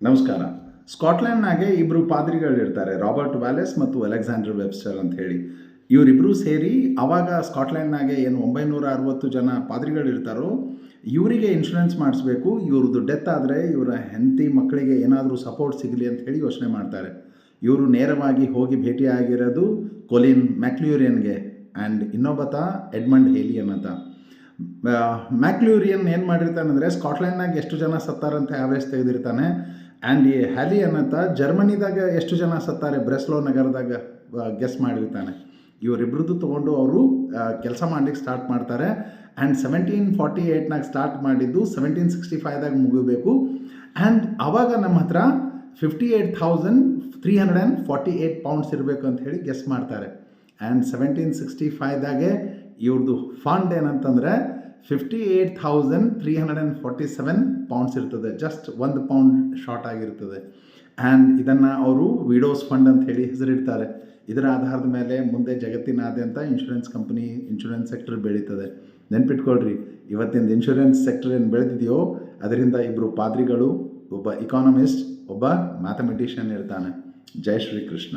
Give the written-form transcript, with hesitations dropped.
ನಮಸ್ಕಾರ. ಸ್ಕಾಟ್ಲೆಂಡ್ನಾಗೆ ಇಬ್ಬರು ಪಾದ್ರಿಗಳಿರ್ತಾರೆ, Robert Wallace ಮತ್ತು ಅಲೆಕ್ಸಾಂಡರ್ ವೆಬ್ಸ್ಟರ್ ಅಂತ ಹೇಳಿ. ಇವರಿಬ್ಬರು ಸೇರಿ ಆವಾಗ ಸ್ಕಾಟ್ಲೆಂಡ್ನಾಗೆ ಏನು 960 ಜನ ಪಾದ್ರಿಗಳಿರ್ತಾರೋ ಇವರಿಗೆ ಇನ್ಶೂರೆನ್ಸ್ ಮಾಡಿಸ್ಬೇಕು. ಇವ್ರದ್ದು ಡೆತ್ ಆದರೆ ಇವರ ಹೆಂಡತಿ ಮಕ್ಕಳಿಗೆ ಏನಾದರೂ ಸಪೋರ್ಟ್ ಸಿಗಲಿ ಅಂತ ಹೇಳಿ ಯೋಚನೆ ಮಾಡ್ತಾರೆ. ಇವರು ನೇರವಾಗಿ ಹೋಗಿ ಭೇಟಿಯಾಗಿರೋದು ಕೊಲಿನ್ ಮ್ಯಾಕ್ಲ್ಯೂರಿಯನ್ಗೆ ಆ್ಯಂಡ್ ಇನ್ನೊಬ್ಬತ ಎಡ್ಮಂಡ್ ಹೇಲಿಯನ್ ಅಂತ. ಮ್ಯಾಕ್ಲ್ಯೂರಿಯನ್ ಏನು ಮಾಡಿರ್ತಾನೆ ಅಂದರೆ ಸ್ಕಾಟ್ಲೆಂಡ್ನಾಗ ಎಷ್ಟು ಜನ ಸತ್ತಾರಂತ ಆವ್ರೇಜ್ ತೆಗೆದಿರ್ತಾನೆ. ಆ್ಯಂಡ್ ಈ ಹ್ಯಾಲಿಯನ್ ಅಂತ ಜರ್ಮನಿದಾಗ ಎಷ್ಟು ಜನ ಸತ್ತಾರೆ ಬ್ರೆಸ್ಲೋ ನಗರದಾಗ ಗೆಸ್ ಮಾಡಿರ್ತಾನೆ. ಇವರಿಬ್ರದ್ದು ತೊಗೊಂಡು ಅವರು ಕೆಲಸ ಮಾಡಲಿಕ್ಕೆ ಸ್ಟಾರ್ಟ್ ಮಾಡ್ತಾರೆ. ಆ್ಯಂಡ್ 1748ನಾಗ ಸ್ಟಾರ್ಟ್ ಮಾಡಿದ್ದು 1765ದಾಗ ಮುಗಿಬೇಕು. ಆ್ಯಂಡ್ ಆವಾಗ ನಮ್ಮ ಹತ್ರ 58,348 ಪೌಂಡ್ಸ್ ಇರಬೇಕು ಅಂತ ಹೇಳಿ ಗೆಸ್ ಮಾಡ್ತಾರೆ. ಆ್ಯಂಡ್ 1765ದಾಗೆ ಇವ್ರದ್ದು ಫಂಡ್ ಏನಂತಂದರೆ 58,347 ಪೌಂಡ್ಸ್ ಇರ್ತದೆ. ಜಸ್ಟ್ 1 ಪೌಂಡ್ ಶಾರ್ಟ್ ಆಗಿರ್ತದೆ. ಆ್ಯಂಡ್ ಇದನ್ನು ಅವರು ವಿಡೋಸ್ ಫಂಡ್ ಅಂತ ಹೇಳಿ ಹೆಸರಿಡ್ತಾರೆ. ಇದರ ಆಧಾರದ ಮೇಲೆ ಮುಂದೆ ಜಗತ್ತಿನಾದ್ಯಂತ ಇನ್ಶೂರೆನ್ಸ್ ಸೆಕ್ಟರ್ ಬೆಳೀತದೆ. ನೆನ್ಪಿಟ್ಕೊಳ್ರಿ, ಇವತ್ತಿನ ಇನ್ಶೂರೆನ್ಸ್ ಸೆಕ್ಟರ್ ಏನು ಬೆಳೆದಿದೆಯೋ ಅದರಿಂದ ಇಬ್ಬರು ಪಾದ್ರಿಗಳು, ಒಬ್ಬ ಇಕಾನಮಿಸ್ಟ್, ಒಬ್ಬ ಮ್ಯಾಥಮೆಟಿಷಿಯನ್ ಇರ್ತಾನೆ. ಜೈ ಶ್ರೀ ಕೃಷ್ಣ.